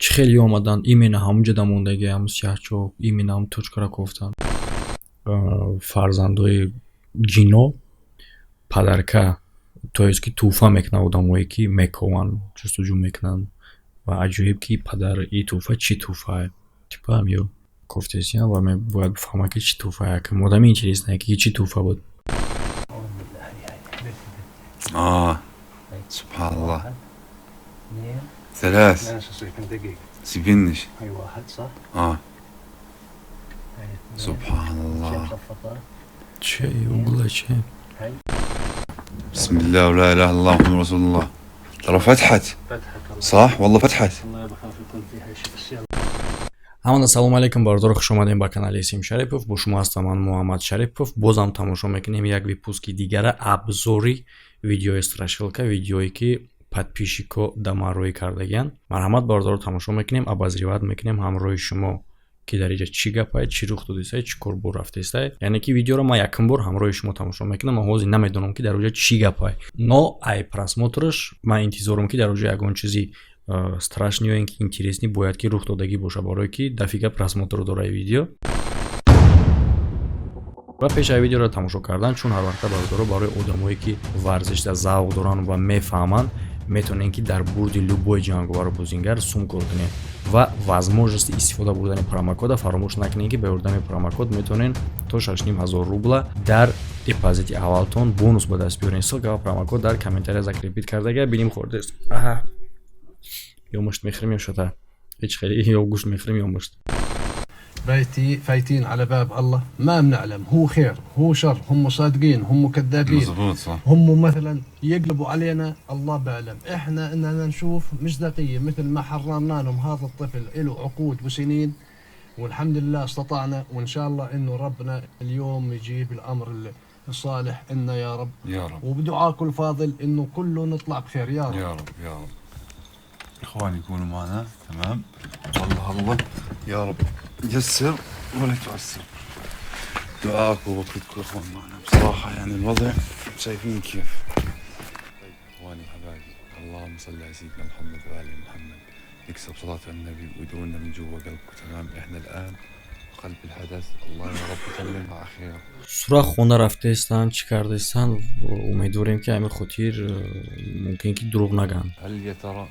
чӣ хеле омадан именно ҳамунҷо дамондаги ҳам сиҳачоп именно ҳам точкара кофтан фарзандои ҷино падарка тоест ки туҳфа мекунанд одамое ки мекованд ҷустуҷӯ мекунанд ва аҷоиб ки падар и туҳфа чӣ туҳфае типа ҳам ё кофтесиям ва бояд бифаҳмад ки чӣ туҳфае акам одами интересное ки чӣ туҳфа буд سبحان الله ثلاث سيبنش اي واحد صح سبحان الله чӣ угла чӣ بسم الله ولا اله الا الله محمد رسول الله ترى فتحت صح والله فتحت الله يبقى في كل فيها شيء بس يلا ҳамон ассалому алайкум бардор хуш омадем ба канали Сим Шарипов бо шумо ҳастам ман Муҳаммад Шарипов бозам тамошо мекунем як випуски дигара абзори видеои страшилка видеое ки подписчико дамарроӣ кардагиян марҳамат бардор тамошо мекунем обозриват мекунем ҳамроҳи шумо ки дар инҷа чӣ гапае чӣ рух додисае чӣ кор бо рафтесае яъне ки видеоро ман якум бор ҳамроҳи шумо тамошо мекунам ман ҳозир намедонам ки дар онҷа чӣ гапае но ай просмотрш ман интизорам ки дар онҷа ягон чизи страшни ё ин ки интересни бояд ки рух додагӣ боша барое ки дафига просмотр дора видео ва пешаи видеоро тамошо кардан чун ҳар вақта бардоро барои одамое ки варзишда завқ доранд ва мефаҳманд метавонем ки дар бурди любой ҷанговару бузингар сум кор кунем ва возможности истифода бурдани промокода фаромӯш накунем ки ба ёрдами промокод метавонем то 6500 рубла дар депозити аввалтон бонус ба даст биёрем ссилка ва промокод дар комментария закрепит кардагия биним хурдес ё мушт мехӯрем ё шота ҳеҷ хеле ё гӯшт мехӯрем ё мушт فايتين على باب الله ما بنعلم هو خير هو شر هم صادقين هم كذابين مظبوط صح هم مثلا يقلبوا علينا الله بعلم احنا اننا نشوف مصداقيه مثل ما حرمنا لهم هذا الطفل له عقود وسنين والحمد لله استطعنا وان شاء الله انه ربنا اليوم يجيب الامر الصالح إنا يا رب يا رب وبدعاكم الفاضل انه كله نطلع بخير يا رب يا رب يا رب اخواني يكونوا معنا تمام والله الله يا رب يسر ولا تعسر دعاكم ووقتكم يا اخوان معنا بصراحه يعني الوضع شايفين كيف اخواني حبايبي اللهم صل على سيدنا محمد وآل محمد نكسب صلاة النبي ويدعونا من جوا قلبكم تمام احنا الان قلب الحدث الله يا رب يكلمها اخيرا сурақ хона рафтаистан чӣ кардаистан умедворем ки ҳамин хотир мумкин ки дурӯғ нагӯянд هل يا ترى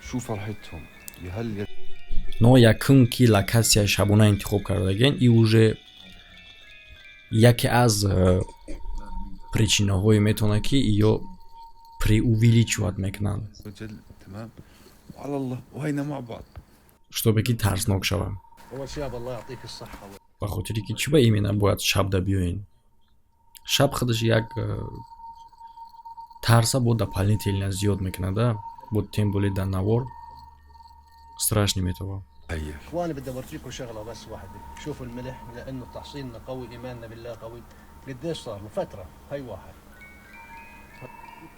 شو فرحتهم هل но якум ки локатсияи шабона интихоб кардагиян и уже яке аз причинаҳое метавонад ки ё преувеличивать мекунанд وجل تمام وعلى الله وهينا مع بعض штобе ки тарснок шавам اول شيء الله يعطيك الصحه ба хотире ки чӣ ба имена бояд шабда биёен шаб худаш як тарса бо дополнительно зиёд мекунада бо тем более дар навор страшно метавон هيا اخواني بدي اورجيكم شغله بس واحده شوفوا الملح لانه تحصيلنا قوي ايماننا بالله قوي قديش صار له فتره هي واحد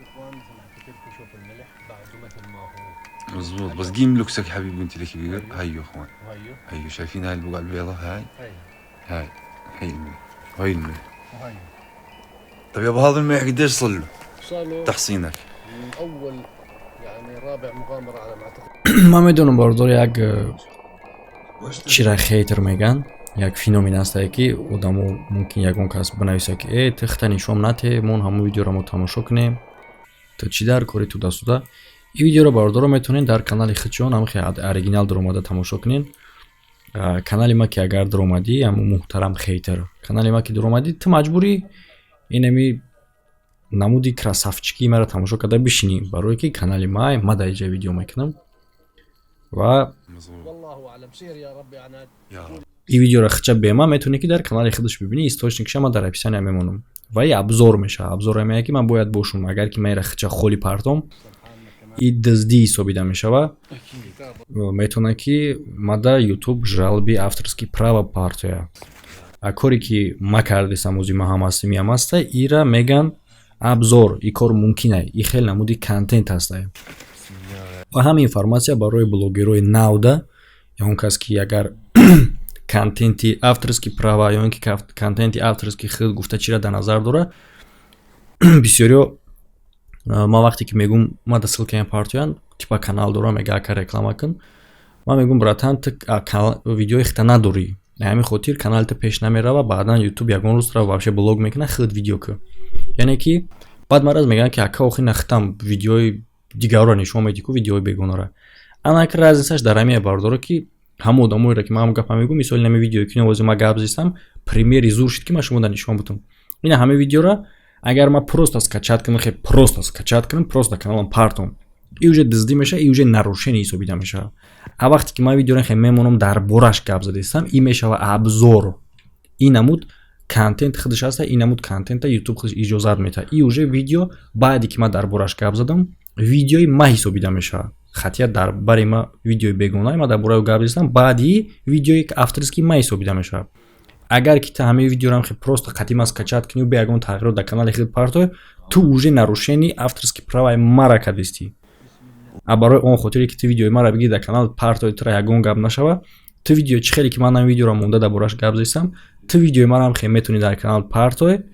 اخوان مثل ما حكيت لكم شوفوا الملح بعده مثل ما هو مظبوط بس قيم لوكسك حبيبي انت الكبير هيو اخوان وهيو هيو شايفين هاي البقع البيضاء هاي هي هاي الملح هاي الملح وهي طيب يابا هذا الملح قديش صار له صار له تحصينك من اول يعني رابع مغامره على ما اعتقد ман медонам бардор як чира хейтер меган як феномен астае ки одамо мумкин ягон кас банависа ки тихта нишон нате мон ҳамон видеоро мо тамошо кунем то чӣ дар кори ту дастуда ин видеоро бардоро метавонен дар канали хичон ҳам оригинал даромада тамошо кунен канали ма ки агар даромадӣ ҳамон муҳтарам хейтер канали ма ки даромадӣ ту маҷбурӣ инами намуди красавчики маро тамошо карда бишинӣ барое ки канали ма дар инҷа видео мекунам ва والله اعلم سير يا ربي عناد يا رب ин видеоро хича бема метавонӣ ки дар канали худаш бибинӣ источникша ман дар описания мемонам ва и абзор меша абзоре меяд ки ман бояд бошум агар ки ман ира хича холи партом и диздӣ ҳисобида мешава метавонад ки ма дар ютуб жалби авторски права партоя а коре ки ма кардисам ози ма ҳам ҳастим ям аста ира меган абзор и кор мумкинае и хел намуди контент ҳастае ва ҳамин информация барои блогерои навда ё он кас ки агар контенти авторски права ё ин ки контенти авторски худ гуфта чира дар назар дора бисёриё ма вақте ки мегум ма да ссилкаи партоян типа канал дорам, мега ака реклама кун. Ман мегум братан ту видеои хита надорӣ. Ҳамин хотир каналта пеш намерава, баъдан YouTube ягон рӯз тра вообще блог мекуна хид видео ку. Яъне ки баъд мараз меган ки ака охи нахтам видеои дигарро нишон медӣ ку видеои бегонора. Анаки разницаш дар ҳамин бардоро ки ҳама одамоеро ки ман гапа мегӯм, мисоли нами видеое ки навози ма гап зистам, примери зур шуд ки ман шумода нишон бутам. Ина ҳамин видеора агар ма просто скачат кунам, хе просто скачат кунам, просто каналам партом, и уже дизди меша, и уже нарушение ҳисобида меша. А вақте ки ман видеоро хе мемонам дар бораш гап задистам, и мешава абзор. ин намуд контент худаш аста, ин намуд контента YouTube худаш иҷозат мета. И уже видео баъде ки ман дар бораш гап задам, видеои ма ҳисобида меша. Хатия дар бари ма видеои бегона, ма дар бораи гап задистам, баъди видеои авторски ма ҳисобида меша. Агар ки та ҳамаи видеорам хе просто қатима скачат кунӣ, бе ягон тағйирот дар канали хид партой, ту уже нарушени авторски праваи мара кардистӣ. А барои он хотире ки ту видеои мара бигӣ дар канали партой тра ягон гап нашава, ту видео чӣ хеле ки ман ҳам видеоро монда дар бораш гап застам, ту видеои марам хе метавонӣ дар канали партой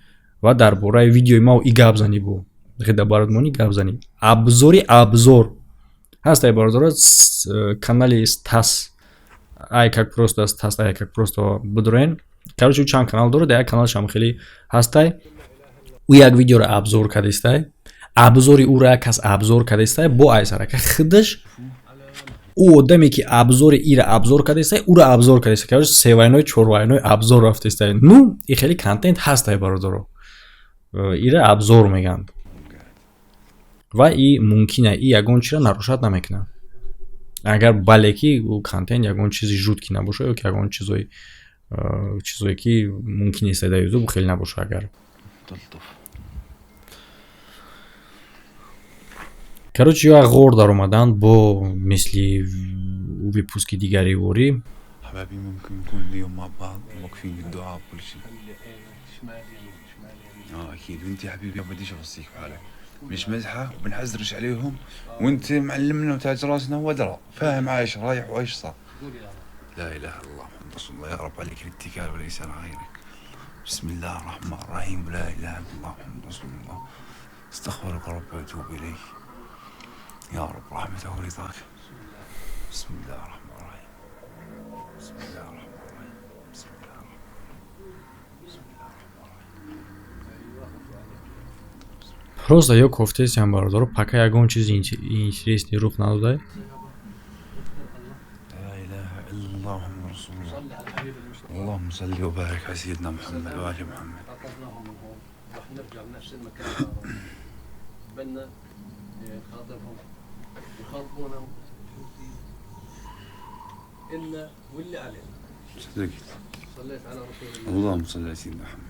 ва дар бораи видеои мо и гап занӣ бу. Хе дар бародмонӣ гап занӣ. Абзори абзор. Ҳастай бародора канали Стас. Ай как просто Стас, ай как просто Будроен. Короче, чанд канал дорад, як каналш ҳам хеле ҳастай. У як видеоро абзор кардистай. Абзори уро як кас абзор кардистай, бо айсарака хидаш у одаме ки абзори ира абзор кардистай, уро абзор кардистай. Короче, севайной, чорвайной абзор рафтистай. Ну, и хеле контент ҳастай бародоро. Ира абзор меган. Ва и мумкина и ягон чизро нарушат намекуна. Агар бале ки у контент ягон чизи жутки набоша, ё ки ягон чизое ки мумкин нест дар YouTube хеле набоша агар. Короче, як ғор дар омадан бо мисли випуски дигари вори. حبايبي ممكن نكون اليوم مع بعض موقفين بالدعاء وكل شيء. اكيد وانت يا حبيبي ما بديش اوصيك بحالك. مش مزحه وبنحزرش عليهم وانت معلمنا وتاج راسنا ودرا فاهم عايش رايح وعايش صح. لا اله الا الله محمد رسول الله يا رب عليك الاتكال وليس على غيرك. بسم الله الرحمن الرحيم لا اله الا الله محمد رسول الله استغفرك رب واتوب اليك يا رب رحمته ورضاك. بسم الله الرحمن الرحيم بسم الله الرحمن الرحيم بسم الله الرحمن الرحيم بسم الله الرحمن الرحيم. Просто ёк ҳофтесиам бародаро, пока ягон чизи интересни рух надодай. لا اله الا الله محمد رسول الله. اللهم صل وبارك على سيدنا محمد وآل محمد. راح نرجع بنفس المكان. بدنا خاطرهم يخاطبونا إلا واللي علينا. صدقت. صليت على رسول الله. اللهم صل على سيدنا محمد.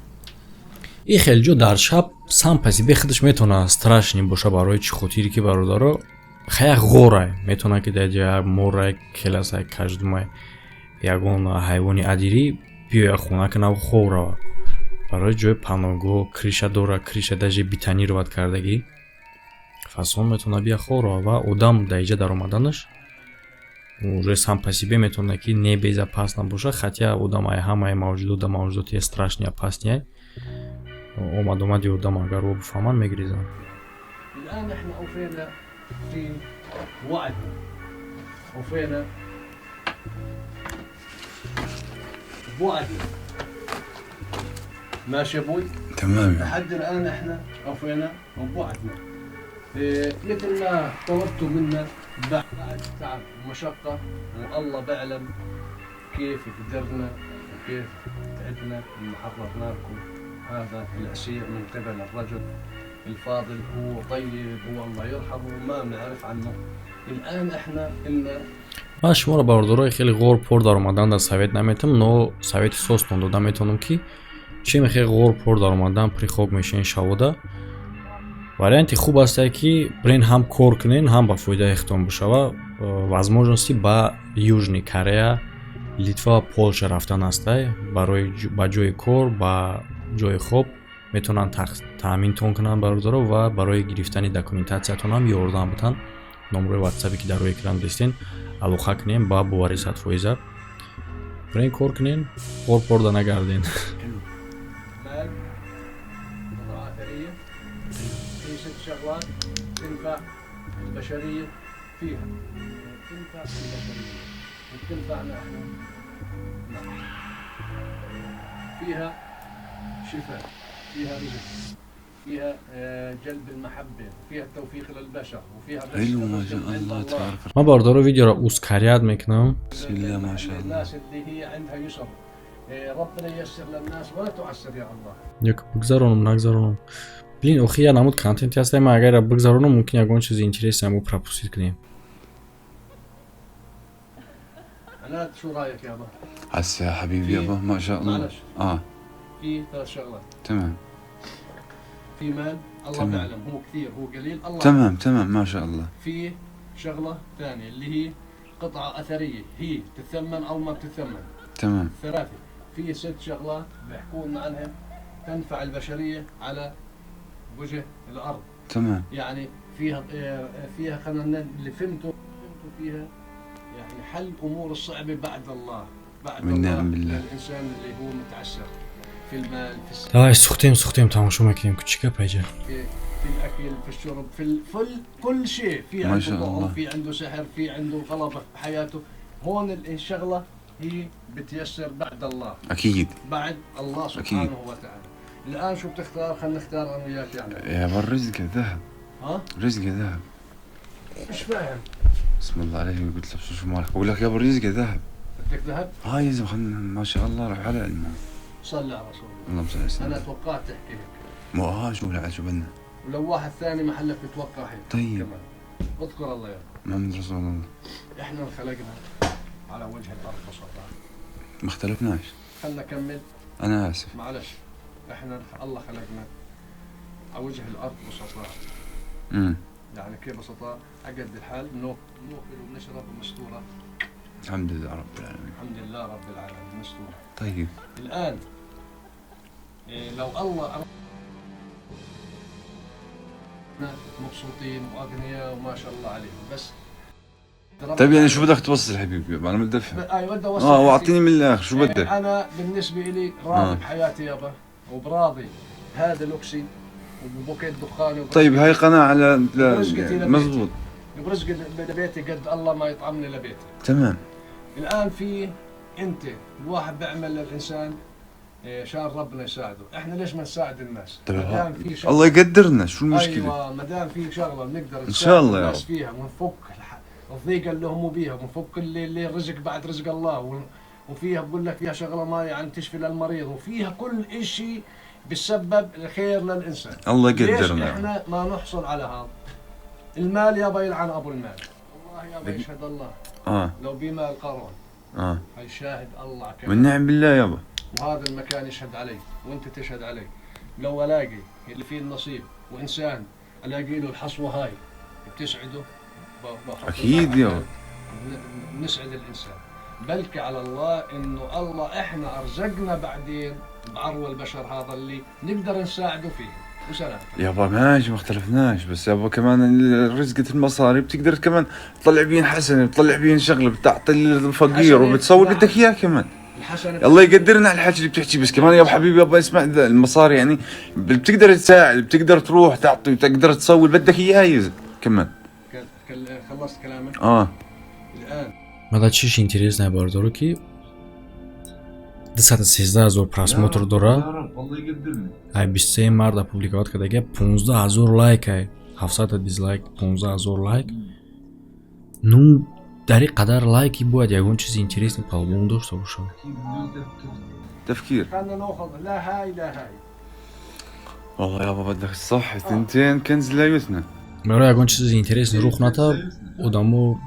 И хелҷо дар шаб сам паси бе худаш метавона страшни боша барои чӣ хотире ки бародаро хаяк ғорай метавона ки дар ҷоя морай келасай каждумай ягон ҳайвони адирӣ биёя хона ки нав ховрава барои ҷои паноҳгоҳ криша дора, криша даже битанӣ ровад кардагӣ фасон метавона бия ховрава ва одам дар иҷа даромаданаш уже сам паси бе метавона ки не безопасно боша, хотя одамай ҳамаи мавҷудота мавҷудоти страшни опасни омадомади одам агар ва бифаҳман мегиризанд. الآن احنا أوفينا في وعدنا أوفينا بوعدنا ماشي أبوي تمام. لحد الآن احنا أوفينا بوعدنا مثل ما طلبتوا منا بعد تعب ومشقة والله بعلم كيف قدرنا وكيف تعبنا لما حررناكم هذا العشير من قبل الرجل الفاضل. هو طيب هو الله يرحمه ما بنعرف عنه. الآن احنا إلنا ман шуморо бародарои хеле ғор пор дар омадан дар совет наметам, но совети состон дода метавонам ки чӣ мехе ғор пор дар омадан прихок мешин шавода. Варианти хуб астае ки бирен ҳам кор кунен, ҳам ба фоидаи хитон бошава. Возможности ба Южни Корея, Литва ва Полша рафтан астае барои ба ҷои кор, ба ҷои хоб метавонанд таъминтон кунанд бародаро ва барои гирифтани документатсиятон ҳам ёрдам бутан. Номрои WhatsApp ки дар рӯи экран дистен алоқа кунем ба бовари 100%. Бирен кор кунен, ғор порда нагарден. مال زراعة ثرية في ست شغلات تنفع البشرية فيها تنفع البشرية وتنفعنا احنا. نعم. فيها شفاء، فيها رزق، فيها جلب المحبة، فيها التوفيق للبشر، وفيها حلو ما شاء الله تبارك ما باردارو ویدیو را اوسکاریاد میکنم. بسم الله ما شاء الله. الناس اللي هي عندها يسر ربنا ييسر للناس ولا تعسر يا الله. یک بگذارونم نگذارونم. ببین اوخی نمود کانتنتی هست ما اگر بگذارونم ممکن یگون چیز اینترسی همو پراپوسید کنیم. عناد شو رايك يابا؟ هسه يا حبيبي يابا ما شاء الله. معلش. في 3 شغلات. تمام في مال الله تمام. بيعلم هو كثير هو قليل الله. تمام ما شاء الله. في شغلة ثانية اللي هي قطعة أثرية، هي تثمن أو ما بتثمن. تمام 3 في 6 شغلات بيحكوا لنا عنها تنفع البشرية على وجه الأرض. تمام يعني فيها خلينا اللي فهمته فيها يعني حل أمور الصعبة بعد الله، بعد من الله نعم بالله. للإنسان اللي هو متعسر في المال، في السكن، آه سوختیم تماشا میکنیم کوچیکه پیجه. في الأكل، في الشرب، في كل شيء. في ما عنده شاء الله. ضعف، في عنده سحر، في عنده غلبة بحياته. هون الشغلة هي بتيسر بعد الله، اكيد. بعد الله سبحانه وتعالى. الآن شو بتختار؟ خلينا نختار أنا وياك يعني. يابا الرزق ذهب، ها؟ رزق ذهب. مش فاهم. بسم الله عليك قلت له شو مالك؟ بقول لك يابا الرزق ذهب. بدك ذهب؟ هاي يا زلمه خلنا ما شاء الله روح على علمه. صلي على رسول الله. اللهم صل على أنا سيدنا. توقعت تحكي هيك. مو شو لا شو بدنا. ولو واحد ثاني محلك بتوقع هيك. طيب. كمان. اذكر الله يا محمد رسول الله. احنا انخلقنا على وجه الارض ببساطه. ما اختلفناش. خلنا نكمل. انا اسف. معلش احنا الله خلقنا على وجه الارض ببساطه. يعني كيف ببساطه اقد الحال ناكل ونشرب ومستوره. الحمد لله رب العالمين. الحمد لله رب العالمين مستوره. طيب الان لو الله مبسوطين واغنياء وما شاء الله عليهم بس. طيب يعني شو بدك توصل حبيبي؟ انا بدي افهم. ايوه بدي اوصل. واعطيني من الاخر شو بدك؟ انا بالنسبه لي راضي بحياتي يابا وبراضي هذا لوكسي وبوكيت دخاني طيب هاي قناعة برزقتي لبيتي. مزبوط. برزقي لبيتي قد الله ما يطعمني لبيتي. تمام. الان في انت الواحد بيعمل للانسان شان ربنا يساعده، احنا ليش ما نساعد الناس؟ طيب ما دام في شغله الله يقدرنا شو المشكلة؟ ايوه ما دام في شغله بنقدر إن شاء الله يا الناس رب. فيها ونفك الضيقه اللي هم بيها ونفك اللي الرزق بعد رزق الله وفيها بقول لك فيها شغله ما يعني تشفي للمريض وفيها كل شيء بيسبب الخير للانسان. الله ليش يقدرنا. احنا ما نحصل على هذا؟ المال يابا يلعن ابو المال. والله يابا يشهد الله لو بمال قارون هي شاهد الله كمان. من نعم بالله يابا. وهذا المكان يشهد علي وانت تشهد علي. لو الاقي اللي فيه النصيب وانسان الاقي له الحصوه هاي بتسعده اكيد يابا. نسعد الانسان. بلكي على الله انه الله احنا ارزقنا بعدين بعروه البشر هذا اللي نقدر نساعده فيه. وسلام. يابا ماشي ما اختلفناش بس يابا كمان رزقة المصاري بتقدر كمان تطلع بين حسنة بتطلع بين شغلة بتعطي الفقير وبتسوي اللي بدك اياه كمان. الله يقدرنا على الحكي اللي بتحكي بس كمان يا ابو حبيبي يابا اسمع المصاري يعني بتقدر تساعد بتقدر تروح تعطي بتقدر تسوي اللي بدك اياه يزن كمان. خلصت كلامك؟ الان ماذا چیش інтересное باردارو ки 213,000 просмотр дора. الله يقدرنا. ай 23 март опубликовать кадаги 15,000 лайк ай 700 дизлайк 15,000 лайк. Ну дар ин қадар лайки бояд ягон чизи интересный по-любому дошта бошад. تفكير. خلنا ناخذ لا هاي لا هاي. والله يابا بدك الصح ثنتين كنز لا يثنى. меро ягон чизи интересный рух ната одамо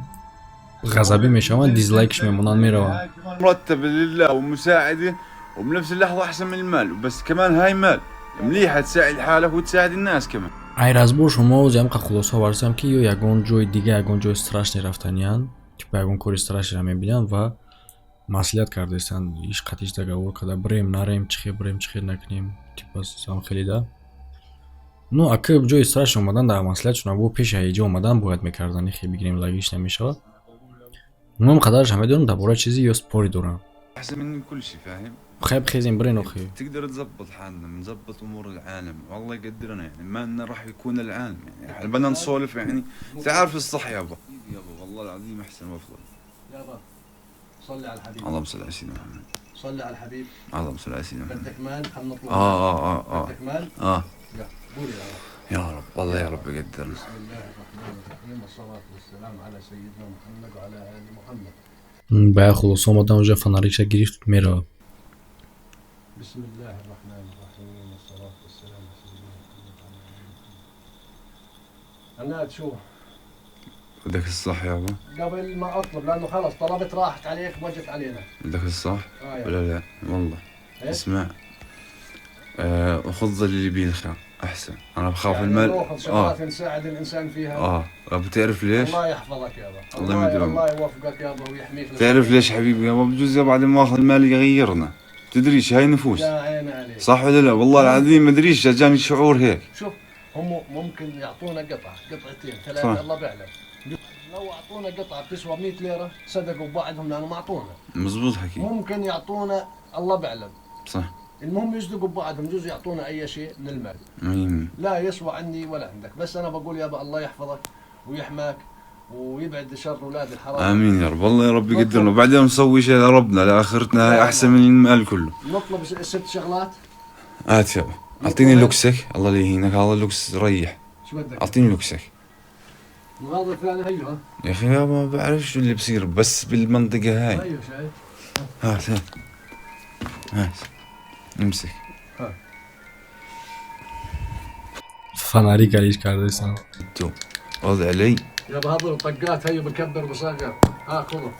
غضبی میشوند دیزلایکش میمونن میروند. مرتب لله ومساعده وبنفس اللحظه احسن من المال بس كمان هاي مال مليحه تساعد حالك وتساعد الناس كمان. ай разбор шумо ҷамқа хулоса варзам ки ё ягон ҷои дига ягон ҷои страшне рафтаниян типа ягон кори страшнеро мебинанд ва маслиҳат кардаистанд иш қатиш договор карда бирем нарем чихе накунем типа сам хелида. ну ака ҷои страшне омадан дар маслиҳатшон бо пеши ҳайҷа омадан бояд мекардан ихе бигирем лагиш намешавад. ну ҳам қадараш ҳам медонам дар бораи чизи ё спори дорам. احسن من كل شيء فاهم. خيب خيزين برينو خي. تقدر تزبط حالنا، نزبط امور العالم، والله يقدرنا يعني، ما انه راح يكون العالم يعني، احنا بدنا نسولف يعني، تعرف الصح يابا. يابا والله العظيم احسن وافضل. يابا صلي على الحبيب. اللهم صل على سيدنا محمد. صلي على الحبيب. اللهم صل على سيدنا محمد. بدك مال خلنا نطلع. بدك مال؟ يا قولي يا رب والله يا رب يقدرنا. بسم الله الرحمن الرحيم والصلاة والسلام على سيدنا محمد وعلى آل محمد. Baya خلصوا مدام وجا فناريشا جريفت ميرا. بسم الله الرحمن الرحيم والصلاة والسلام على سيدنا محمد وعلى آل محمد. عناد شو؟ بدك الصح يابا. قبل ما اطلب لانه خلص طلبت راحت عليك وجت علينا. بدك الصح؟ ولا لا؟ والله إيه؟ اسمع، خذ اللي بيه الخير احسن، انا بخاف يعني المال. ناخذ شغلات نساعد الانسان فيها. بتعرف ليش؟ الله يحفظك يابا. الله يوفقك يابا ويحميك. تعرف ليش حبيبي يابا؟ بجوز بعد ما اخذ المال يغيرنا، تدريش هاي نفوس. يا عيني عليك. صح ولا لا؟ والله العظيم ما ادريش جاني شعور هيك. شوف هم ممكن يعطونا قطعتين ثلاثة الله بيعلم. لو اعطونا قطعه بتسوى 100 ليره صدقوا ببعضهم لانه ما اعطونا. مزبوط حكي. ممكن يعطونا الله بيعلم. صح. المهم يصدقوا ببعضهم، يجوز يعطونا اي شيء من المال. لا يسوى عندي ولا عندك، بس انا بقول يابا الله يحفظك ويحماك ويبعد شر اولاد الحرام. امين يا رب، والله يا رب يقدرنا، وبعدين نسوي شيء لربنا لاخرتنا، هاي احسن من المال كله. نطلب 6 شغلات. هات يابا، اعطيني لوكسك الله لا يهينك، هذا اللوكس ريح. شو بدك؟ اعطيني لوكسك. وهذا الثاني هيو. يا اخي يابا ما بعرف شو اللي بصير بس بالمنطقة هاي. هيو شايف؟ هات امسك. فناری کاریش کرده سن. تو وضع علي. يابا هذول طقات هيو بكبر بصغر. خذه.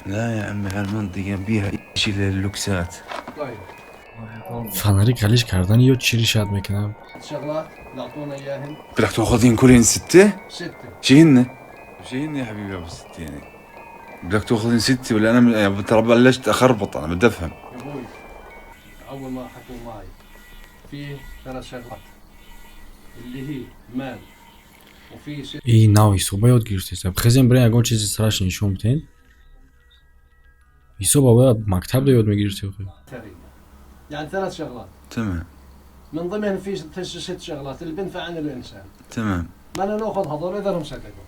لا يا عمي هالمنطقة بيها شيء للوكسات. طيب. فناری کاریش کردن یا چیری شاد میکنم. شغلات نعطونا اياهن. بدك تاخذين كلين 6؟ 6. شي هن يا حبيبي ابو 6 يعني. بدك تاخذين 6 ولا انا ترى بلشت اخربط، انا بدي افهم. يا ابوي اول ما حكوا معي في 3 شغلات اللي هي مال وفي 6. ای ناو ایسوبا یاد گرفتی. خیزیم برای اگه چیزی سرش نشون بدین. ایسوبا باید مکتب یاد میگرفتی. يعني 3 شغلات. تمام. من ضمن في 6 شغلات اللي بينفعن الانسان. تمام. ما ناخذ هذول اذا هم صدقوا.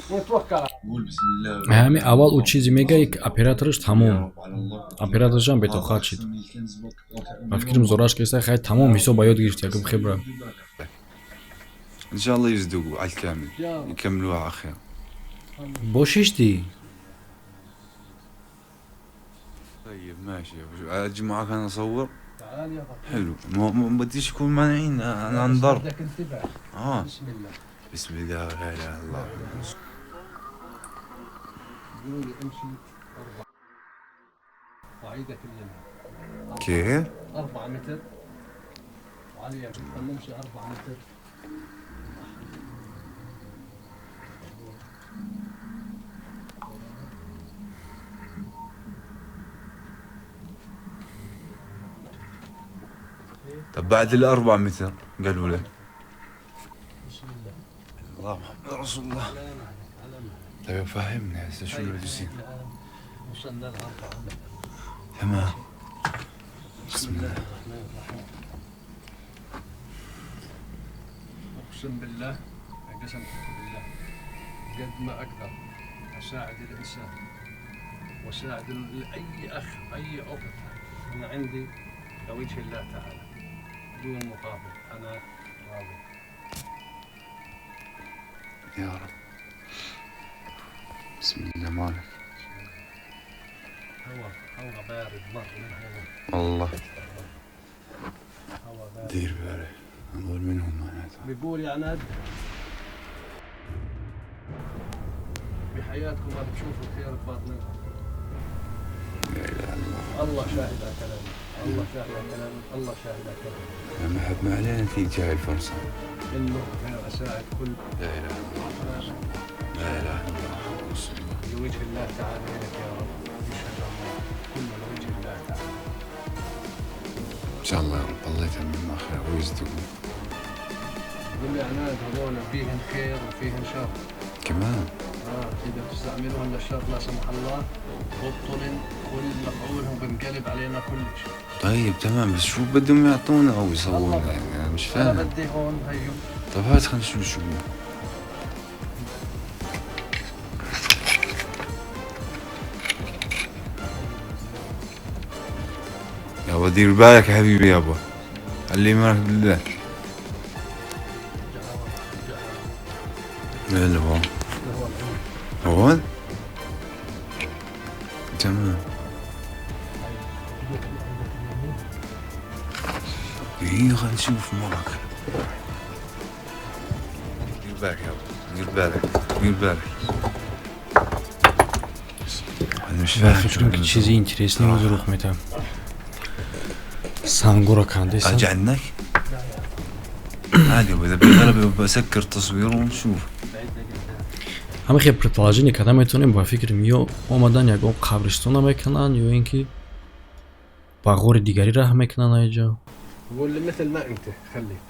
ونتوكل. قول بسم الله. همین اول او چیزی میگه یک اپراتورش تمام. اپراتورش هم به تو خواهد شد. من فکرم زوراش که خیلی تمام ایسوبا یاد گرفتی اگه بخبره. ان شاء الله يصدقوا على الكامل يكملوها على خير. بوشش دی. طيب ماشي، اجي معك انا اصور. تعال يا بطل. حلو، ما بديش يكون مانعين، انا انظر. بدك انتباه. بسم الله. بسم الله لا اله الا الله. قولي امشي 4 وعيدك اليمين. كيف؟ 4 متر وعلى اليمين. نمشي 4 متر. طب بعد ال4 متر قالوا لك. بسم الله. الله محمد رسول الله. طيب فهمني هسه شو اللي بده يصير. وصلنا ل4 متر. تمام. بسم الله الرحمن الرحيم. اقسم بالله قسمت بالله قد ما اقدر اساعد الانسان واساعد اي اخ اي اخت من عندي لوجه الله تعالى بدون مقابل. انا راضي يا رب. بسم الله مالك. هوا بارد مر من هوا. الله هوا بارد. دير بالك انظر منهم معناتها. بيقول يا عناد بحياتكم ما بتشوفوا خير بباطنكم. لا اله الا الله. الله شاهد على كلامي. الله شاهد على كلامي. الله شاهد على كلامي. يا محب ما علينا تيجي هاي الفرصة. انه انا اساعد كل لا اله الا الله. لا اله الا الله محمد رسول الله. لوجه الله تعالى لك يا رب. يشهد الله كل لوجه الله تعالى. ان شاء الله يا رب الله يتمم خير ويصدقوا. قول لي عناد هذول فيهن خير وفيهن شر. كمان. اذا بتستعملوهم للشر لا سمح الله بطلن كل مفعولهم بنقلب علينا كل شيء. طيب تمام، بس شو بدهم يعطونا او يسوون يعني؟ انا مش انا فاهم. بدي هون هيو. طب هات خلينا نشوف شو يابا. دير بالك يا حبيبي يابا، علي معك بالله. لا هون هون تمام. ايه خلينا نشوف معك. دير بالك يابا، دير بالك، دير بالك. انا مش Я فاهم хочу شو какие чизи интересные вызовут это. Сангура кандиса. اجي عنك عادي، واذا بالغلبة بسكر تصوير ونشوف. Ҳама хеле предположение карда метавонем ба фикрам ё омадан ягон қабристона мекунанд ё ин ки ба ғори дигарӣ раҳм мекунанд аиҷо. قول لي مثل ما انت خليك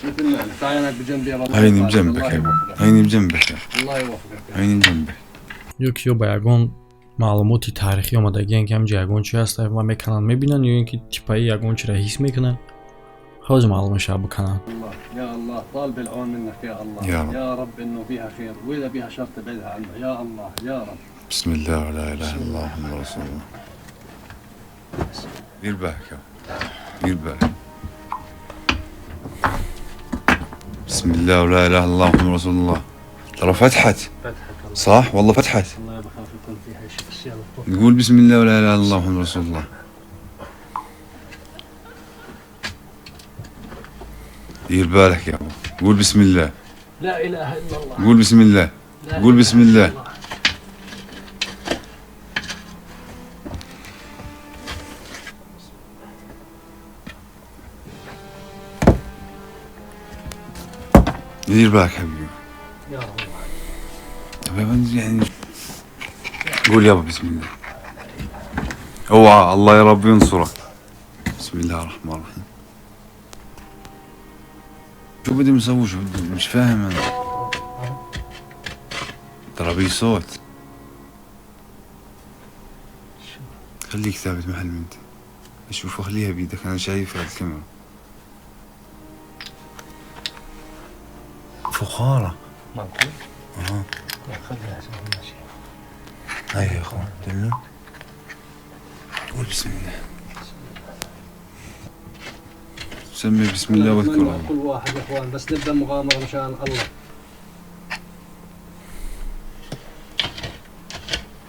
مثل ما انا. تعال بجنبي يا بابا. هيني بجنبك يا ابو، هيني بجنبك يا الله يوفقك. هيني بجنبك. ё ки ё ба ягон маълумоти таърихӣ омадагианд ки ҳамҷо ягон чи ҳаст ва мекунанд мебинанд ё ин ки типаи ягон чиро ҳис мекунанд ҳоз маълум мешавад бикунанд. الله يا الله طالب العون منك يا الله. يا رب. يا رب انه فيها خير واذا فيها شر تبعدها عنا يا الله يا رب. بسم الله ولا اله الا الله محمد رسول الله. دير بالك يا دير بالك. بسم الله ولا اله الا الله محمد رسول الله. ترى فتحت فتحك الله. صح والله فتحت. الله بخاف يكون فيها شيء اشياء مفتوحه. نقول بسم الله ولا اله الا الله محمد رسول الله. دير بالك يا ابو، قول بسم الله. لا اله الا الله. قول بسم الله. لا قول إله بسم إلا الله. دير بالك حبيبي. يا رب. طب يعني قول يابا بسم الله. اوعى الله يا رب ينصرك. بسم الله الرحمن الرحيم. شو بدهم يسووا؟ شو بدهم؟ مش فاهم انا. ترى بي صوت. خليك ثابت محل ما انت. اشوف خليها بيدك، انا شايف على الكاميرا. فخارة. معقول؟ اها. لا خليها اسمها ماشي. هاي يا اخوان تمام. قول بسم الله. سمي بسم الله واذكر الله. كل واحد يا اخوان بس نبدا مغامره مشان الله.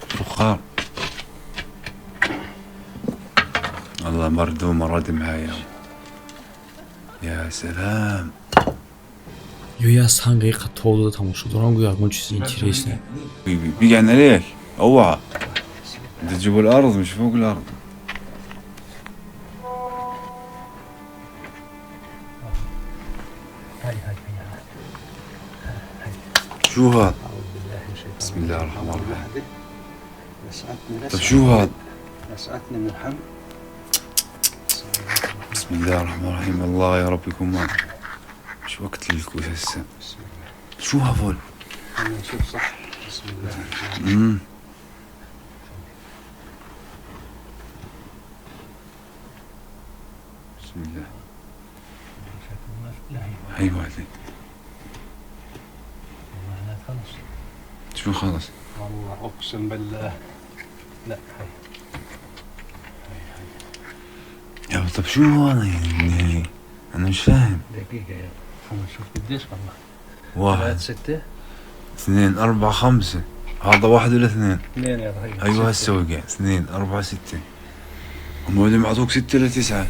فخار. الله مردومة ردم هاي. يا سلام. ё я сангаи қатор дода тамошо дорам гӯё ягон чизи интересне. بيجي عليك. اوعى. انت جوا الارض مش فوق الارض. هاي شو هذا؟ أعوذ بالله من الشيطان. بسم الله الرحمن الرحيم. نسعتني طيب شو هذا؟ نسعتني من الحم. بسم الله الرحمن الرحيم. الله يا رب يكون معك. مش وقت للكوس هسه. بسم الله. شو هذول؟ خلينا نشوف صح. بسم الله الرحمن الرحيم. بسم الله. لا هي ايوه عليك. والله لا خلص. شو خلص؟ والله اقسم بالله. لا هي. يا طب شو هذا يعني؟ انا مش فاهم. دقيقة يا خلينا نشوف قديش والله. واحد 3 6 2 4 5. هذا واحد ولا اثنين؟ 2 يا هي. ايوه هسه وقع 2 4 6. هم بدهم يعطوك 6 ولا 9؟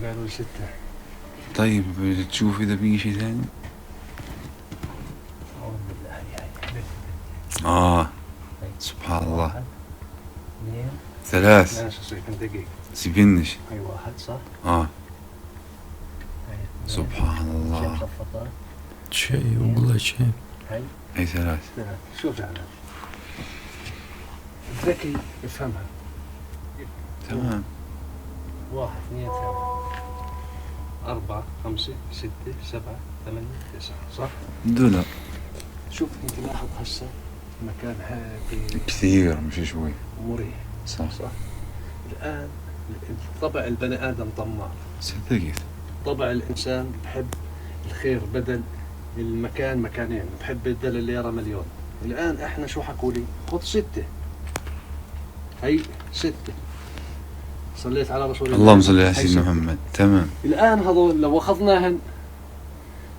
قالوا لي 6. طيب تشوف اذا بيجي شيء ثاني؟ أعوذ بالله هي. اه سبحان الله. 2 3 لا شو دقيقة. سيبنش. هي 1 صح؟ اه هي 2. سبحان الله. مشفطة. чӣ угла чӣ هي اي 3. 3. شوف يعني. ذكي يفهمها. تمام. 1 2 3 4 5 6 7 8 9 صح؟ دولار. شوف انت لاحظ هسه مكان هادي كثير مش شوي. ومريح. صح. الآن طبع البني آدم طماع، صدقت. طبع الإنسان بحب الخير بدل المكان مكانين، بحب بدل الليرة مليون. الآن إحنا شو حكوا لي؟ خذ 6. هي 6. صليت على رسول الله. اللهم صل على هي سيدنا 6. محمد. تمام. الآن هذول لو أخذناهن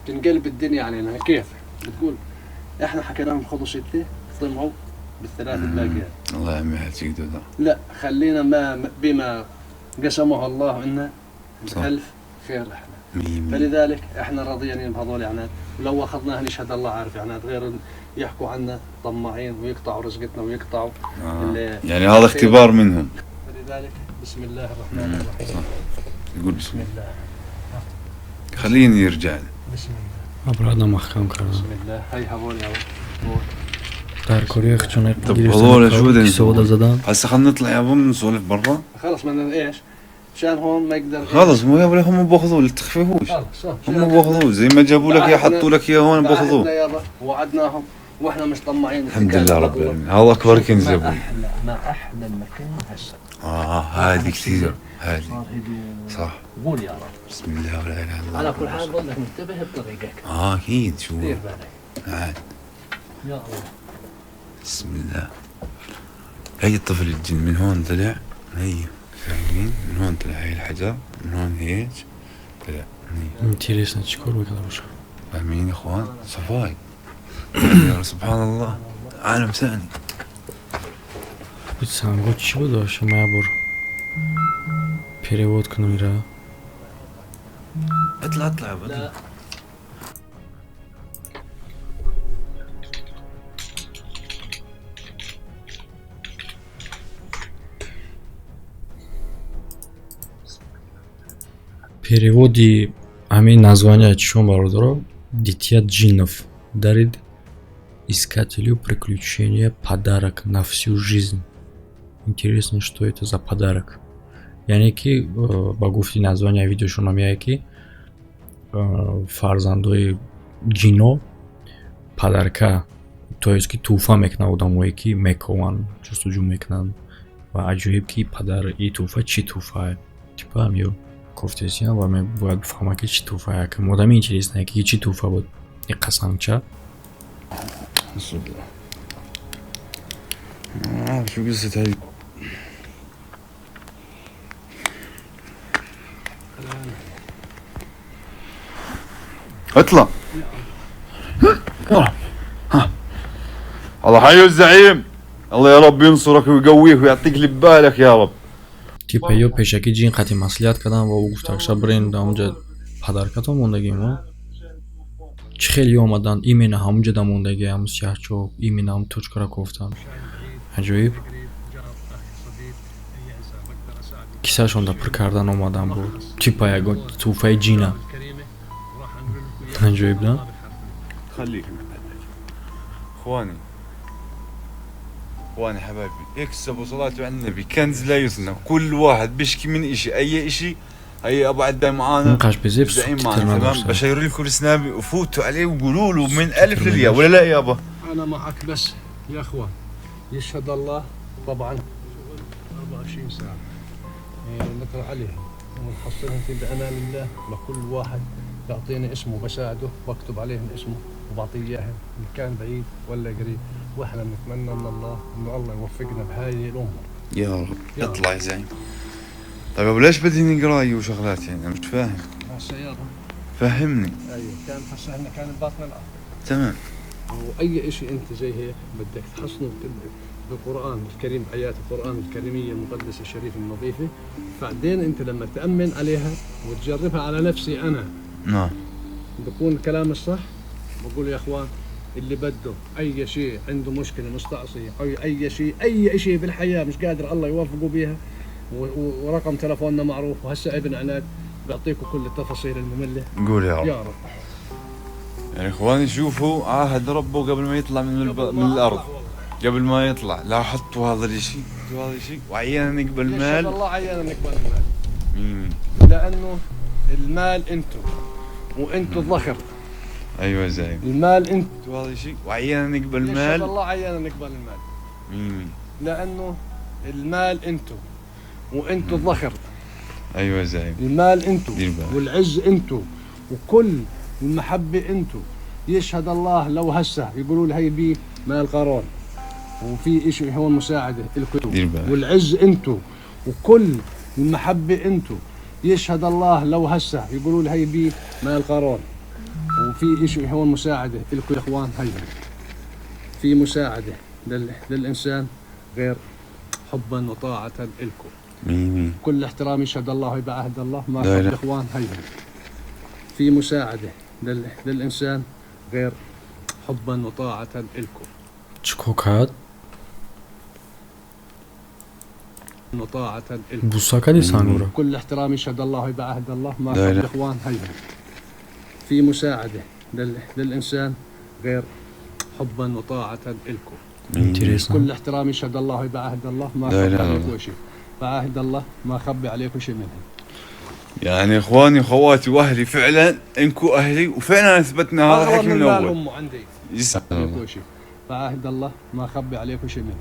تنقلب الدنيا علينا. كيف؟ بتقول إحنا حكيناهم خذوا 6 طمعوا بالثلاث الباقيات. الله يعمي حالك ده. لا خلينا ما بما قسمه الله إن صح. 1000 خير إحنا. مية. فلذلك احنا راضيين بهذول عناد، ولو اخذناها نشهد الله عارف عناد، غير يحكوا عنا طماعين ويقطعوا رزقتنا ويقطعوا يعني هذا اختبار منهم. فلذلك بسم الله الرحمن الرحيم. يقول بسم الله. خليني يرجع. بسم الله. Обратно махкам кардам. بسم الله. هاي هذول يا رب. Дар Корея хочан طب هذول شو بدهم سودا يسووا؟ زدان. هسه خلينا نطلع يا ابو نسولف برا. خلص بدنا ايش؟ مشان هون ما يقدر. خلص مو يا ولا هم باخذوه اللي تخفيهوش. خلص هم باخذوه زي ما جابوا لك اياه حطوا لك اياه هون باخذوه. يابا وعدناهم واحنا مش طماعين. الحمد لله رب العالمين. هذا اكبر كنز يا ابوي. ما احلى المكان هسه. هذه كثير هذه. صار هدوء. صح. قول يا رب. بسم الله ولا اله الا الله. على كل حال ضلك منتبه بطريقك. اكيد شو. دير بالك. عاد. يا الله. بسم الله. هي الطفل الجن من هون طلع. هي فاهمين؟ من هون طلع هي الحجر، من هون هيك طلع. Интересно, чекор выкладываешь. فاهمين يا اخوان؟ صفاي. يا سبحان الله. عالم ثاني. Сам вот чего вообще моя бур. Перевод кнуира. اطلع اطلع اطلع. Переводи ами названия чё бародро? Дитя джиннов дарит искателю приключения подарок на всю жизнь. Интересно, что это за подарок? яъне ки ба гуфти названия видеошо намеяе ки фарзандои ҷино падарка то есть ки туҳфа мекунанд одамое ки мекованд ҷустуҷӯ мекунанд ва аҷоиб ки падар и туҳфа чӣ туҳфае типа ҳамё кофтесиям ва ме бояд бифаҳмам ки чӣ туҳфае акам одами интереснае ки чӣ туҳфа буд и қасамча شو قصة هاي؟ اطلع. الله حي الزعيم. الله يا رب ينصرك ويقويك ويعطيك اللي ببالك يا رب. типа ё пешакӣ ҷин қати маслиҳат кардам ва ӯ гуфтакша брин даонҷа падаркато мондагим чӣ хеле омаданд имена ҳамунҷа да мондаги ҳамун сиҳачоб имена ҳам точкара кофтан аҷоиб кисаашон да пир кардан омадан бо типа ягон туҳфаи ҷина аҷоиб да خليك اخواني اخواني حبايبي اكسبوا صلاة على النبي كنز لا يثنى كل واحد بيشكي من اشي اي اشي هي ابو عداي معانا نقاش بزيف زعيم معانا تمام بشير لكم السنابي وفوتوا عليه وقولوا له من الف للياء ولا لا يابا انا معك بس يا اخوان يشهد الله طبعا 24 ساعه نقرا عليهم ونحصلهم في بامان الله لكل واحد يعطيني اسمه بساعده بكتب عليهم اسمه وبعطيه اياهم ان كان بعيد ولا قريب واحنا بنتمنى من الله انه الله يوفقنا بهذه الامور يا رب اطلع يا زعيم. طيب ليش بدي نقرا وشغلات يعني انا مش فاهم. السياره فهمني. ايوه كان هسه احنا كان باطن الارض تمام. واي شيء انت زي هيك بدك تحصنه بالقران الكريم ايات القران الكريميه المقدسه الشريفه النظيفه بعدين انت لما تامن عليها وتجربها على نفسي انا نعم بكون الكلام الصح بقول يا اخوان اللي بده اي شيء عنده مشكله مستعصي او اي شيء بالحياه مش قادر الله يوفقه بيها ورقم تلفوننا معروف وهسه ابن عناد بيعطيكم كل التفاصيل الممله. قول يا رب. يا رب يعني اخواني شوفوا عاهد ربه قبل ما يطلع من الارض قبل ما يطلع لا حطوا هذا الشيء وهذا الشيء وعيانا نقبل مال. الله عيانا نقبل المال. مين لانه المال انتم وانتم الظهر ايوه زين. المال انت. هذا شيء وعيانا نقبل يشهد المال. الله عيانا نقبل المال. مين. لانه المال انتو وانتو الظخر. ايوه زين. المال انتو دير بالك. والعز انتو وكل المحبة انتو. يشهد الله لو هسه يقولوا لي هي بي مال قارون وفي اشي هو مساعدة الكتب دير بالك. والعز انتو وكل المحبة انتو. يشهد الله لو هسه يقولوا لي هي بي مال قارون وفي اشي هو مساعدة الكل. يا اخوان هي في مساعدة للإنسان غير حبا وطاعة إلكم. مين. كل احترام يشهد الله بعهد الله ما لا حب. لا. يا اخوان هي في مساعدة للإنسان غير حبا وطاعة إلكم. چکۆک هات وطاعة إلكم. بوسەکە دیسان وەرە كل احترام يشهد الله بعهد الله ما لا حب. لا. يا اخوان هي في مساعدة للإنسان غير حبا وطاعة إلكم. ئینترێسان كل احترام يشهد الله بعهد الله ما لا خبي لا عليكم والله. شيء. بعهد الله ما خبي عليكم شيء منه. يعني اخواني واخواتي واهلي فعلا انكو اهلي وفعلا اثبتنا هذا أغلى حكي من من مال اول. أمه عندي. يسعد الله. عليكم شيء. بعهد الله ما خبي عليكم شيء منه.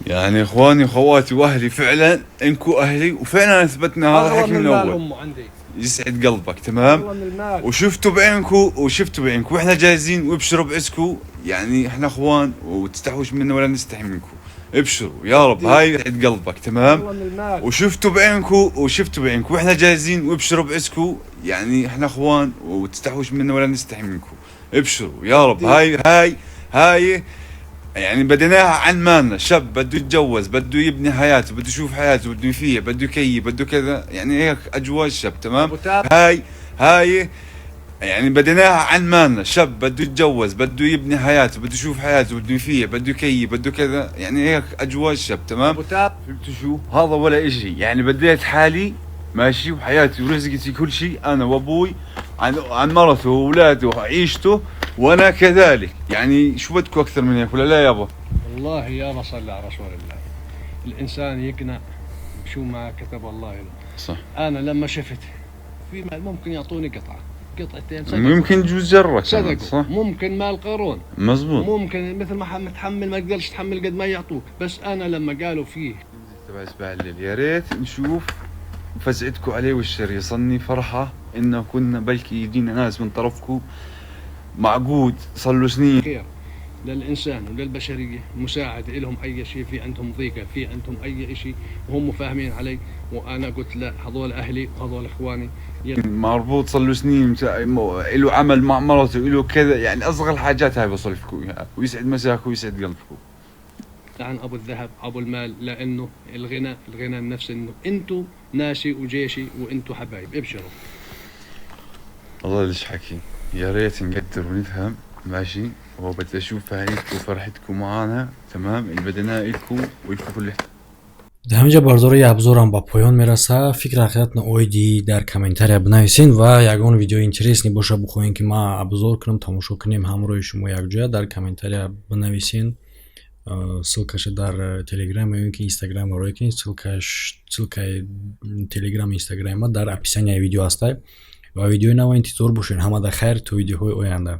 يعني اخواني واخواتي واهلي فعلا انكو اهلي وفعلا اثبتنا هذا أغلى حكي من من مال اول. أمه عندي. يسعد قلبك تمام. أغلى من المال. وشفتوا بعينكم واحنا جاهزين وابشروا بعزكم. يعني احنا اخوان وتستحوش منا ولا نستحي منكم. ابشروا يا رب هاي يسعد قلبك تمام. أغلى من المال. وشفتوا بعينكم واحنا جاهزين وابشروا بعزكم. يعني احنا اخوان وتستحوش منا ولا نستحي منكم. ابشروا يا رب هاي يعني بديناها عن مالنا. شاب بده يتجوز بده يبني حياته بده يشوف حياته بده يفيع بده يكيف بده كذا. يعني هيك اجواء الشاب تمام. أبو تاب. هاي يعني بديناها عن مالنا. شاب بده يتجوز بده يبني حياته بده يشوف حياته بده يفيع بده يكيف بده كذا. يعني هيك اجواء الشاب تمام. أبو تاب. قلت شو هذا ولا اشي. يعني بديت حالي ماشي وحياتي ورزقتي كل شيء انا وابوي عن مرته واولاده وعيشته وانا كذلك. يعني شو بدكم اكثر من هيك ولا لا يابا؟ والله يابا صلى على رسول الله. الإنسان يقنع بشو ما كتب الله له. صح. أنا لما شفت في مال ممكن يعطوني قطعتين صدقوا. ممكن جوز جرة كمان، صدقوا. صح. ممكن مال قارون. مزبوط. ممكن مثل ما متحمل ما تقدرش تحمل قد ما يعطوك. بس أنا لما قالوا فيه تبع اسبوع الليل يا ريت نشوف فزعتكم عليه والشر. يصلني فرحة انه كنا بلكي يجينا ناس من طرفكم معقود صار له سنين. خير للإنسان وللبشرية مساعدة لهم أي شيء في عندهم ضيقة في عندهم أي شيء وهم فاهمين علي. وأنا قلت لا هذول أهلي وهذول إخواني. مربوط صار له سنين له عمل مع مرته له كذا. يعني اصغر الحاجات هاي بوصل لكم اياها. ويسعد مساكم ويسعد قلبكم. عن أبو الذهب أبو المال. لأنه الغنى النفس إنه أنتوا ناسي وجيشي وأنتوا حبايب. ابشروا. الله ليش حكي. يا ريت نقدر ونفهم ماشي. وبدي اشوف فهمتكم وفرحتكم معانا تمام. اللي بدنا لكم ولكم كل در همینجا برداری ابزارم با پایان میرسه. فکر عقیدتون اویدی در کامنتاریا بنویسین و یگان ویدیو اینترسنی باشه بخواین که ما ابزار کنم تماشا کنیم همراه شما یک جا در کامنتاریا بنویسین. ссылкаش در تلگرام یا اینکه اینستاگرام رو کنید. ссылка تلگرام اینستاگرام در описании ویدیو هست و ویدیو نو انتظار باشین. همه در خیر تو ویدیوهای آینده.